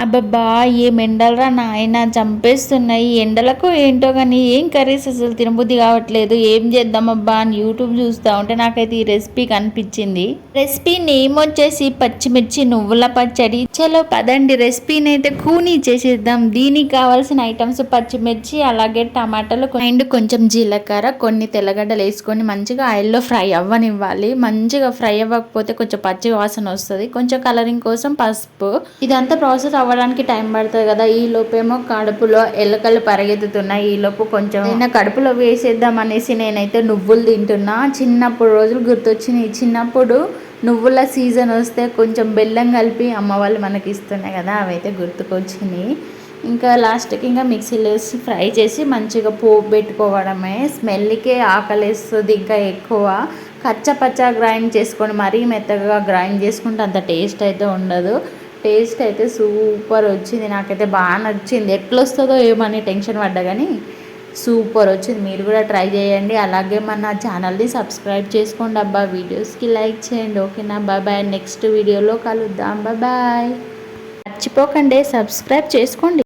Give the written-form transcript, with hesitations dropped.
అబ్బబ్బా! ఏం ఎండలురా నాయనా చంపేస్తున్నాయి. ఈ ఎండలకో ఏంటో గానీ ఏం కర్రీస్ అసలు తినబుద్ధి కావట్లేదు. ఏం చేద్దామబ్బా అని యూట్యూబ్ చూస్తా ఉంటే నాకైతే ఈ రెసిపీ కనిపించింది. రెసిపీ నేమ్ వచ్చేసి పచ్చిమిర్చి నువ్వుల పచ్చడి. చలో పదండి రెసిపీని అయితే కూనీ చేసేద్దాం. దీనికి కావాల్సిన ఐటమ్స్ పచ్చిమిర్చి, అలాగే టమాటాలు అండ్ కొంచెం జీలకర్ర, కొన్ని తెల్లగడ్డలు వేసుకొని మంచిగా ఆయిల్లో ఫ్రై అవ్వనివ్వాలి. మంచిగా ఫ్రై అవ్వకపోతే కొంచెం పచ్చి వాసన వస్తుంది. కొంచెం కలరింగ్ కోసం పసుపు. ఇదంతా ప్రాసెస్ అవ్వడానికి టైం పడుతుంది కదా. ఈ లోపేమో కడుపులో ఎలకలు పరిగెత్తుతున్నాయి. ఈ లోపు కొంచెం కడుపులో వేసేద్దాం అనేసి నేనైతే నువ్వులు తింటున్నా. చిన్నప్పుడు రోజులు గుర్తొచ్చినాయి. చిన్నప్పుడు నువ్వుల సీజన్ వస్తే కొంచెం బెల్లం కలిపి అమ్మ వాళ్ళు మనకి ఇస్తున్నాయి కదా, అవైతే గుర్తుకొచ్చినాయి. ఇంకా లాస్ట్కి ఇంకా మిక్సీలో వేసి ఫ్రై చేసి మంచిగా పోపు పెట్టుకోవడమే. స్మెల్కే ఆకలేస్తుంది ఇంకా ఎక్కువ. కచ్చపచ్చ గ్రైండ్ చేసుకొని మరీ మెత్తగా గ్రైండ్ చేసుకుంటే అంత టేస్ట్ అయితే ఉండదు. టేస్ట్ అయితే సూపర్ వచ్చింది. నాకైతే బాగా నచ్చింది. ఎట్లా వస్తుందో ఏమని టెన్షన్ పడ్డా కానీ సూపర్ వచ్చింది. మీరు కూడా ట్రై చేయండి. అలాగే మన ఛానల్ని సబ్స్క్రైబ్ చేసుకోండి అబ్బా. వీడియోస్కి లైక్ చేయండి. ఓకేనా? బాయ్. నెక్స్ట్ వీడియోలో కలుద్దాం. బాయ్. మర్చిపోకండి సబ్స్క్రైబ్ చేసుకోండి.